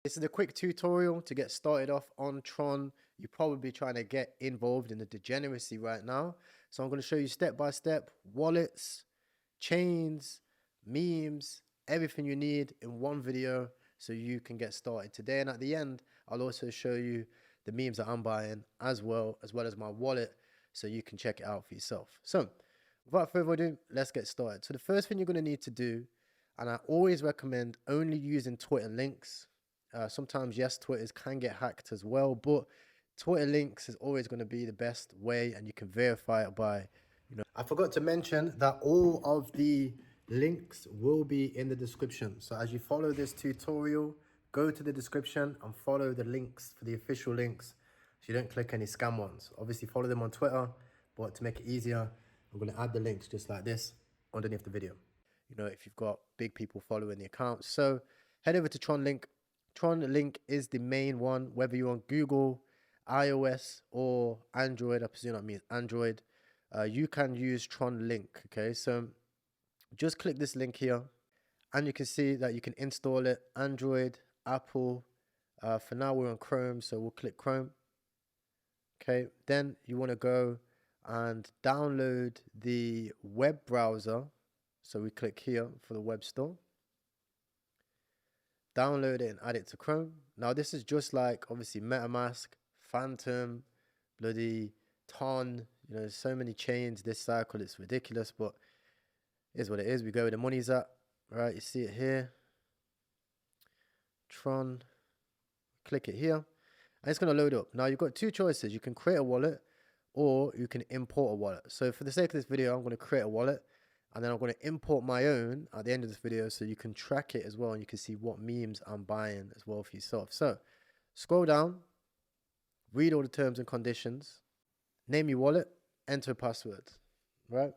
This is a quick tutorial to get started off on Tron. You're probably trying to get involved in the degeneracy right now. So I'm going to show you step by step wallets, chains, memes, everything you need in one video so you can get started today. And at the end, I'll also show you the memes that I'm buying as well as my wallet so you can check it out for yourself. So without further ado, let's get started. So the first thing you're going to need to do, and I always recommend only using Twitter links. Sometimes, yes, Twitters can get hacked as well, but Twitter links is always going to be the best way, and you can verify it by, I forgot to mention that all of the links will be in the description. So as you follow this tutorial, go to the description and follow the links for the official links so you don't click any scam ones. Obviously, follow them on Twitter, but to make it easier, I'm going to add the links just like this underneath the video. If you've got big people following the account. So head over to Tron link. Tron link is the main one, whether you're on Google, iOS, or Android. I presume that means Android. You can use Tron link. Okay, so just click this link here, and you can see that you can install it. Android, Apple. For now, we're on Chrome, so we'll click Chrome. Okay, then you want to go and download the web browser. So we click here for the web store. Download it and add it to Chrome. Now this is just like obviously MetaMask, Phantom, bloody Ton. There's so many chains this cycle, it's ridiculous, but it is what it is. We go where the money's at, right? You see it here. Tron. Click it here. And it's going to load up. Now you've got two choices. You can create a wallet or you can import a wallet. So for the sake of this video, I'm going to create a wallet. And then I'm going to import my own at the end of this video so you can track it as well and you can see what memes I'm buying as well for yourself. So scroll down, read all the terms and conditions, name your wallet, enter a password, right?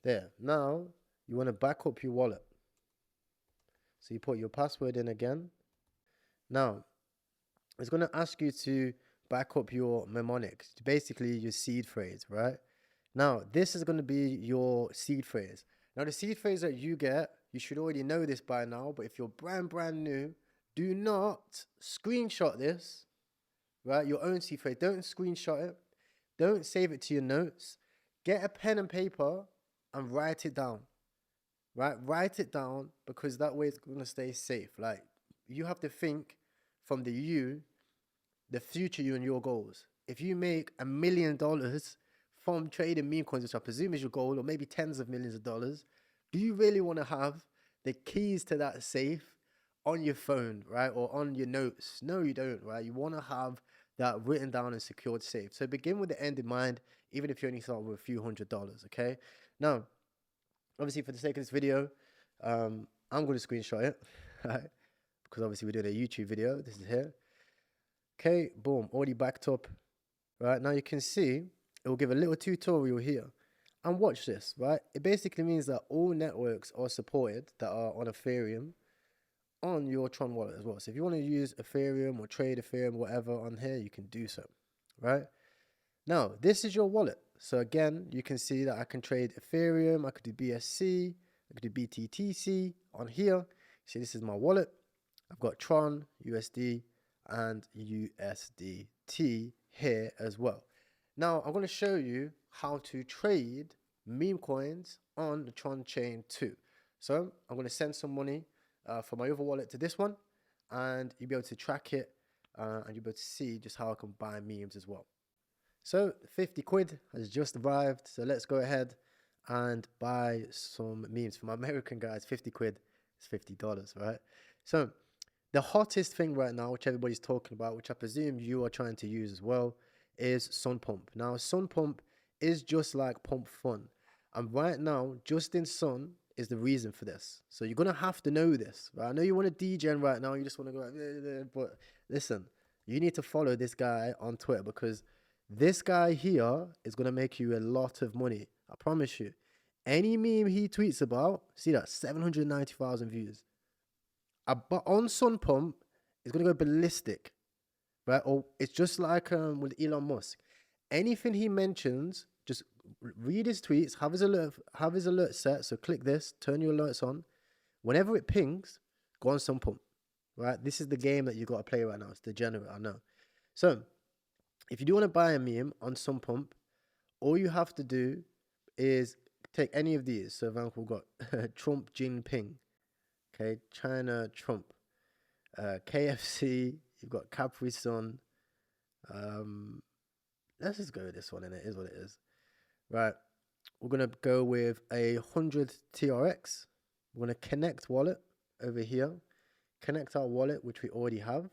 There. Now you want to back up your wallet. So you put your password in again. Now it's going to ask you to back up your mnemonics, basically your seed phrase, right? Now, this is going to be your seed phrase. Now, the seed phrase that you get, you should already know this by now, but if you're brand new, do not screenshot this, right? Your own seed phrase. Don't screenshot it. Don't save it to your notes. Get a pen and paper and write it down, right? Write it down because that way it's going to stay safe. Like, you have to think from the future you and your goals. If you make $1 million from trading meme coins, which I presume is your goal, or maybe tens of millions of dollars, do you really want to have the keys to that safe on your phone, right? Or on your notes? No, you don't, right? You want to have that written down and secured safe. So begin with the end in mind, even if you only start with a few $100s, okay? Now, obviously for the sake of this video, I'm going to screenshot it, right? Because obviously we're doing a YouTube video. This is here. Okay, boom, already backed up, right? Now you can see it will give a little tutorial here. And watch this, right? It basically means that all networks are supported that are on Ethereum on your Tron wallet as well. So if you want to use Ethereum or trade Ethereum, whatever on here, you can do so, right? Now, this is your wallet. So again, you can see that I can trade Ethereum, I could do BSC, I could do BTTC on here. See, this is my wallet. I've got Tron, USD, and USDT here as well. Now, I'm going to show you how to trade meme coins on the Tron chain too. So I'm going to send some money from my other wallet to this one, and you'll be able to track it, and you'll be able to see just how I can buy memes as well. So 50 quid has just arrived. So let's go ahead and buy some memes. For my American guys, 50 quid is $50, right? So the hottest thing right now, which everybody's talking about, which I presume you are trying to use as well, is Sun Pump. Now, Sun Pump is just like Pump Fun. And right now, Justin Sun is the reason for this. So you're going to have to know this, right? I know you want to degen right now. You just want to go like, but listen, you need to follow this guy on Twitter because this guy here is going to make you a lot of money. I promise you. Any meme he tweets about, see that, 790,000 views. But on Sun Pump, it's going to go ballistic. Right? Or it's just like with Elon Musk. Anything he mentions, just read his tweets, have his alert set. So click this, turn your alerts on. Whenever it pings, go on Sun Pump. right? This is the game that you got to play right now. It's degenerate, I know. So if you do want to buy a meme on Sun Pump, all you have to do is take any of these. So for example, we've got Trump Jinping, okay, China Trump, KFC, you've got Capri Sun. Let's just go with this one, and it is what it is. Right, we're gonna go with 100 TRX. We're gonna connect wallet over here, connect our wallet, which we already have.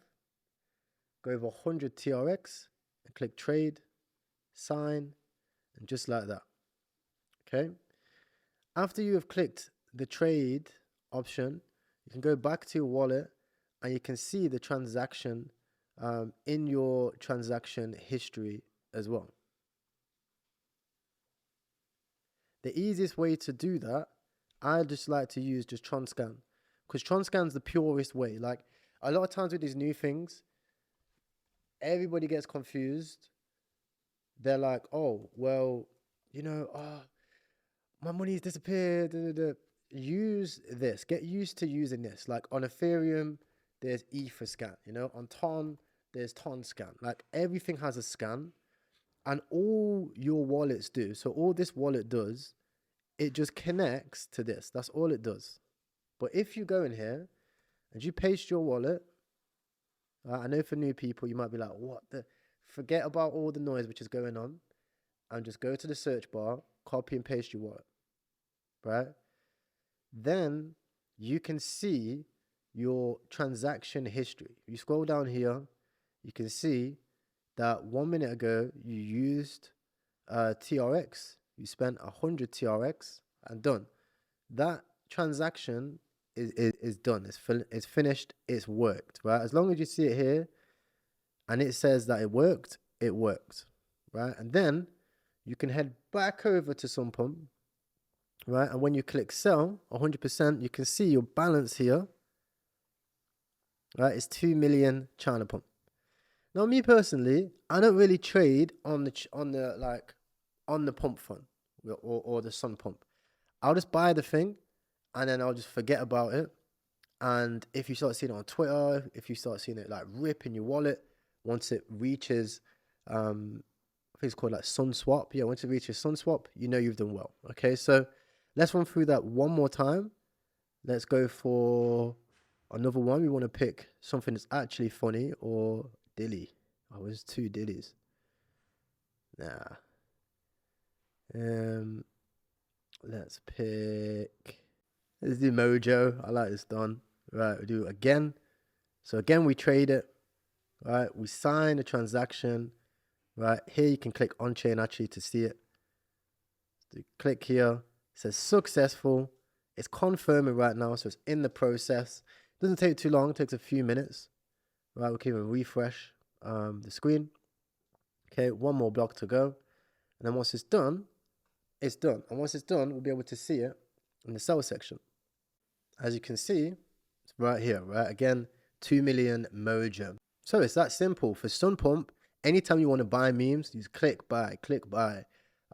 Go over 100 TRX and click trade, sign, and just like that. Okay. After you have clicked the trade option, you can go back to your wallet and you can see the transaction in your transaction history as well. The easiest way to do that, I just like to use just Tron scan, because Tron scan's the purest way. Like a lot of times with these new things, everybody gets confused. They're like, oh, well, my money's disappeared. Da, da, da. Use this. Get used to using this. Like on Ethereum, there's Ether scan. On Tron, there's Ton scan. Like everything has a scan, and all your wallets do. So all this wallet does, it just connects to this. That's all it does. But if you go in here and you paste your wallet, I know for new people, you might be like, what the? Forget about all the noise which is going on and just go to the search bar, copy and paste your wallet, right? Then you can see your transaction history. You scroll down here, you can see that 1 minute ago you used TRX. You spent 100 TRX and done. That transaction is done. It's finished. It's worked, right? As long as you see it here and it says that it worked, right? And then you can head back over to Sun Pump, right? And when you click sell 100%, you can see your balance here, right? It's 2 million China Pump. Now, me personally, I don't really trade on the pump fund or the Sun Pump. I'll just buy the thing and then I'll just forget about it. And if you start seeing it on Twitter, if you start seeing it like rip in your wallet, once it reaches, I think it's called like Sun Swap. Yeah, once it reaches Sun Swap, you know you've done well. Okay, so let's run through that one more time. Let's go for another one. We want to pick something that's actually funny or dilly. Oh, there's 2 dillies. Nah. Let's pick. Let's do Mojo. I like this done. Right, we do it again. So again, we trade it. Right, we sign a transaction. Right, here you can click on chain actually to see it. So click here. It says successful. It's confirming right now, so it's in the process. It doesn't take too long. It takes a few minutes. Right, we can even refresh the screen. Okay, one more block to go. And then once it's done, it's done. And once it's done, we'll be able to see it in the sell section. As you can see, it's right here, right? Again, 2 million Mojo. So it's that simple. For Sun Pump, anytime you want to buy memes, you just click buy, click buy.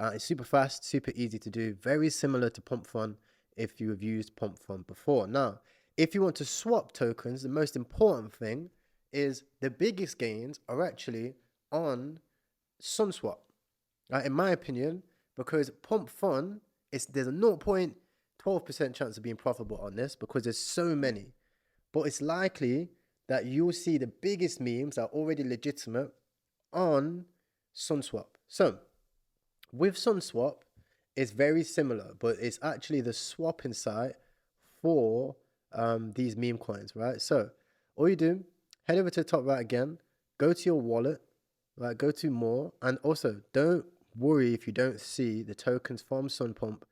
It's super fast, super easy to do. Very similar to Pump Fund if you have used Pump Fund before. Now, if you want to swap tokens, the most important thing is the biggest gains are actually on SunSwap. In my opinion, because Pump Fund, there's a 0.12% chance of being profitable on this because there's so many. But it's likely that you'll see the biggest memes that are already legitimate on SunSwap. So with SunSwap, it's very similar, but it's actually the swapping site for these meme coins, right? So all you do, head over to the top right again, go to your wallet, right? Go to more, and also don't worry if you don't see the tokens from Sunpump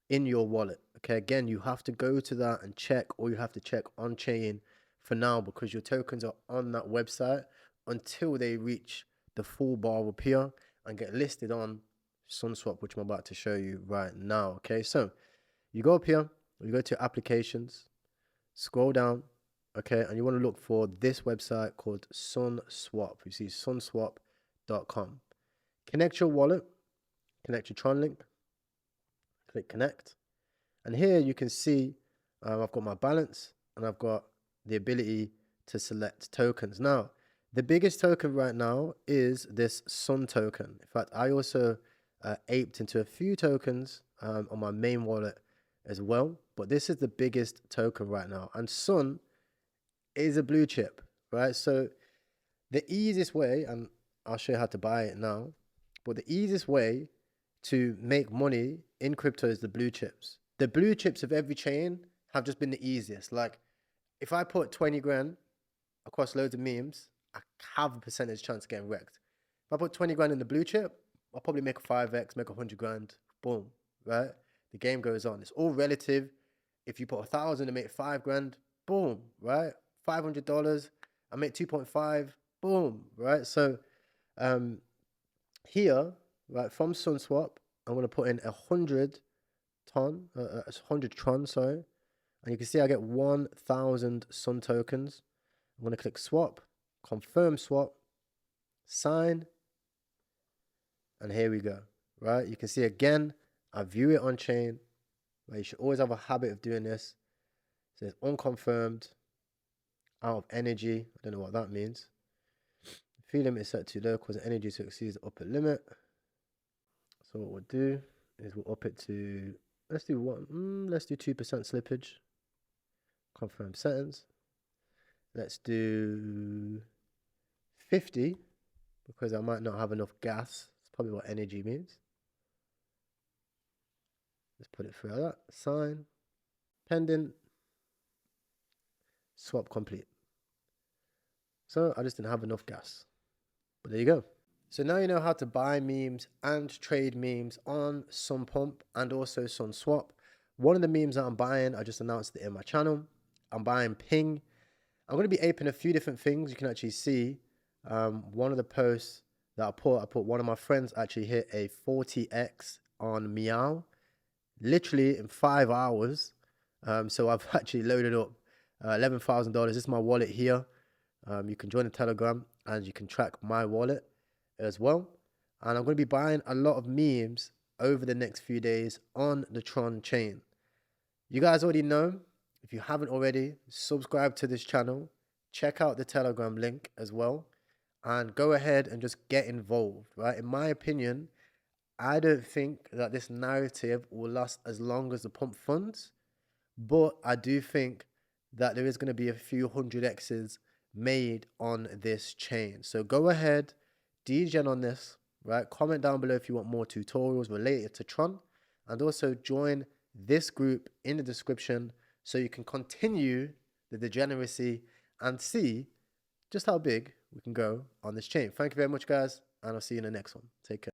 in your wallet. Okay, again, you have to go to that and check, or you have to check on chain for now because your tokens are on that website until they reach the full bar up here and get listed on SunSwap, which I'm about to show you right now. Okay, so you go up here, you go to applications, scroll down, okay, and you want to look for this website called SunSwap. You see sunswap.com. Connect your wallet, connect your Tron link, click connect, and here you can see I've got my balance and I've got the ability to select tokens. Now, the biggest token right now is this Sun token. In fact, I also aped into a few tokens on my main wallet as well. But this is the biggest token right now. And Sun is a blue chip, right? So the easiest way, and I'll show you how to buy it now, but the easiest way to make money in crypto is the blue chips. The blue chips of every chain have just been the easiest. Like, if I put 20 grand across loads of memes, I have a percentage chance of getting wrecked. If I put 20 grand in the blue chip, I'll probably make a 5x, make 100 grand, boom, right? The game goes on. It's all relative. If you put 1,000 and make 5 grand, boom, right? $500, I make 2.5, boom, right? So here, right, from SunSwap, I'm going to put in 100 Tron, sorry. And you can see I get 1,000 Sun tokens. I'm going to click swap, confirm swap, sign, and here we go, right? You can see again, I view it on chain, right? You should always have a habit of doing this. It says unconfirmed, out of energy. I don't know what that means. Fee limit is set too low, cause energy to exceed the upper limit. So what we'll do is we'll up it to, let's do 2% slippage. Confirm settings. Let's do 50 because I might not have enough gas. That's probably what energy means. Let's put it through like that. Sign. Pending. Swap complete. So I just didn't have enough gas. But there you go. So now you know how to buy memes and trade memes on Sunpump and also SunSwap. One of the memes that I'm buying, I just announced it in my channel. I'm buying Ping. I'm going to be aping a few different things. You can actually see one of the posts that I put one of my friends actually hit a 40x on Meow, literally in 5 hours. So I've actually loaded up $11,000. This is my wallet here. You can join the Telegram and you can track my wallet as well. And I'm going to be buying a lot of memes over the next few days on the Tron chain. You guys already know. If you haven't already, subscribe to this channel, check out the Telegram link as well, and go ahead and just get involved, right? In my opinion, I don't think that this narrative will last as long as the pump funds, but I do think that there is going to be a few 100x's made on this chain. So go ahead, degen on this, right? Comment down below if you want more tutorials related to Tron, and also join this group in the description so you can continue the degeneracy and see just how big we can go on this chain. Thank you very much, guys, and I'll see you in the next one. Take care.